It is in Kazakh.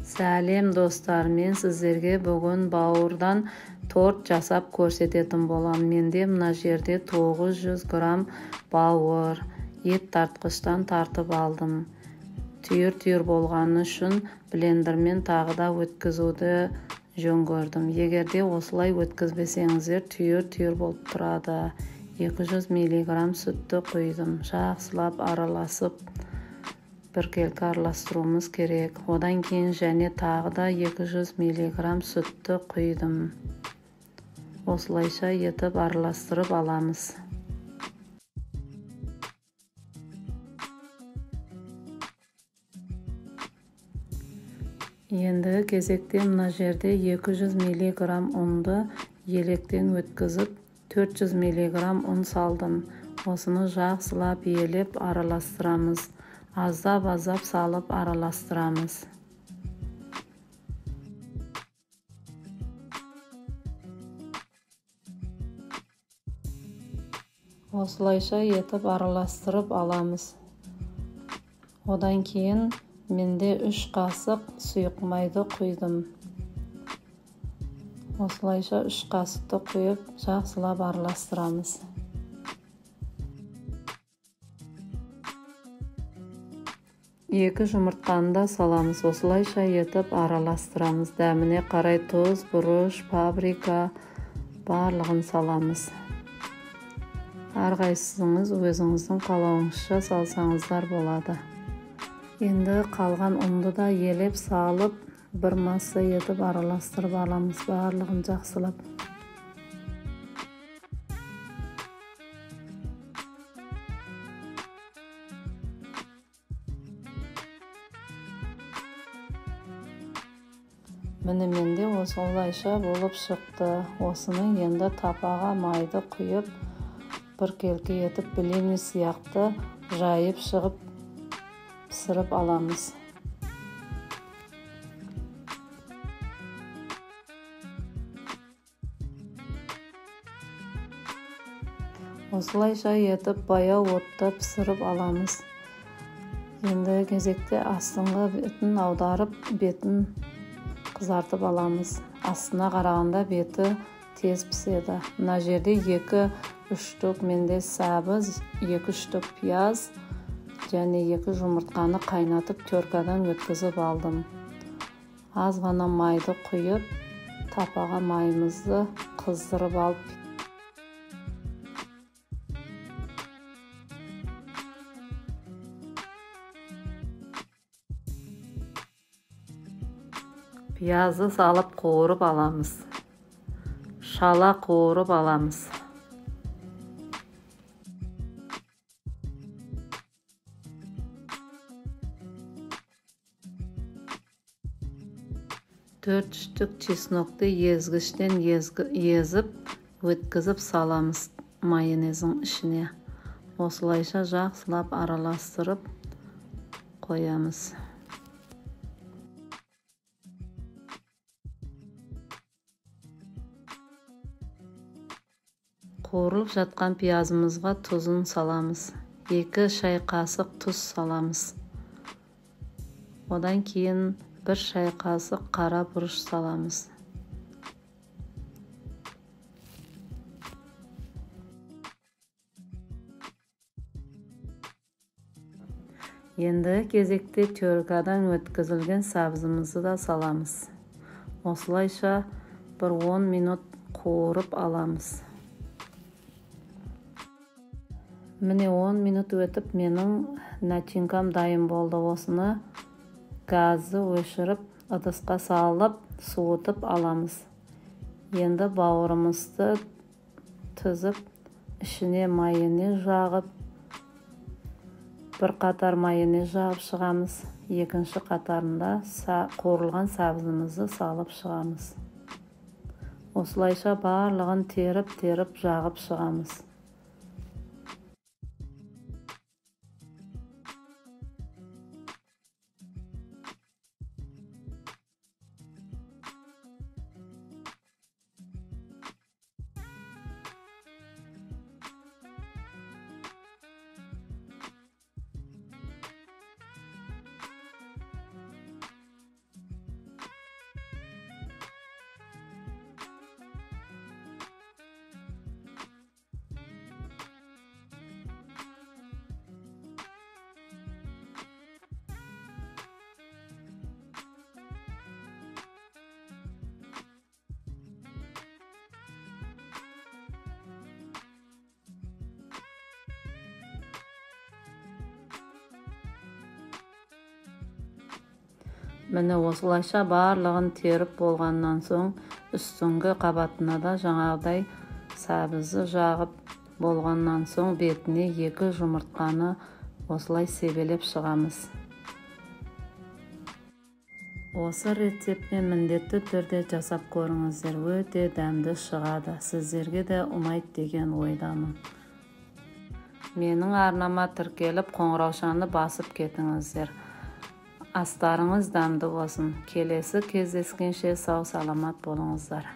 Сәлем достар, мен сіздерге бүгін бауырдан торт жасап көрсететін болам. Менде мына жерде 900 грамм бауыр ет тартқыштан тартып алдым. Түйір болғаны үшін блендермен тағы да өткізуді жөн көрдім. Егерде осылай өткізбесеңіздер түйір болып тұрады. 200 миллиграмм сүтті құйдым. Жақсылап араласып біркелкі араластыруымыз керек. Одан кейін және тағы да 200 миллиграмм сүтті құйдым. Осылайша етіп араластырып аламыз. Енді кезекте мына жерде 200 миллиграмм ұнды електен өткізіп 400 миллиграмм ұн салдым. Осыны жақсылап елеп араластырамыз. Аздап салып араластырамыз. Осылайша етіп араластырып аламыз. Одан кейін менде 3 қасық сұйық майды құйдым. Осылайша 3 қасықты құйып жақсылап араластырамыз. 2 жұмыртқаны да саламыз. Осылайша етіп араластырамыз. Дәміне қарай тұз, бұрыш, паприка барлығын саламыз. Әрқайсыңыз өзіңіздің қалауыңызша салсаңыздар болады. Енді қалған ұнды да елеп салып, бір масса етіп араластырып аламыз. Барлығын жақсылап. Міне менде осылайша болып шықты. Осыны енді тапаға майды құйып, біркелкі етіп блини сияқты жайып шығып пісіріп аламыз. Осылайша етіп баяу отта пісіріп аламыз. Енді кезекте астыңғы бетін аударып, бетін қызартып аламыз. Астына қарағанда беті тез піседі. Мына жерде 2-3 штук менде сәбіз, 2-3 штук пияз және 2 жұмыртқаны қайнатып теркадан өткізіп алдым. Аз ғана майды құйып, тапаға майымызды қыздырып алып, пиязды салып қуырып аламыз. Шала қуырып аламыз. Төрт штук чеснокты езгіштен езіп, өткізіп саламыз майонездің ішіне. Осылайша жақсылап араластырып қоямыз. Қуырылып жатқан пиязымызға тұзын саламыз. 2 шай қасық тұз саламыз. Одан кейін 1 шай қасық қара бұрыш саламыз. Енді кезекте теркадан өткізілген сәбізімізді да саламыз. Осылайша 10 минут қуырып аламыз. Міне 10 минут өтіп, менің начинкам дайын болды. Осыны газды өшіріп, ыдысқа салып, суытып аламыз. Енді бауырымызды түзіп, ішіне майонез жағып, бір қатар майонез жағып шығамыз. Екінші қатарында қуырылған сәбізімізді салып шығамыз. Осылайша барлығын теріп жағып шығамыз. Mine osылайша барлығын теріп болғаннан соң, үстіңгі қабатына да жаңағыдай сәбізі жағып болғаннан соң бетіне 2 жұмыртқаны осылай себелеп шығамыз. Осы рецептпен міндетті түрде жасап көріңіздер, өте дәмді шығады. Сіздерге де ұнайды деген ойдамын. Менің арнама тіркеліп, қоңыраушаны басып кетіңіздер. Астарыңыз дәмді болсын. Келесі кездескенше сау саламат болыңыздар.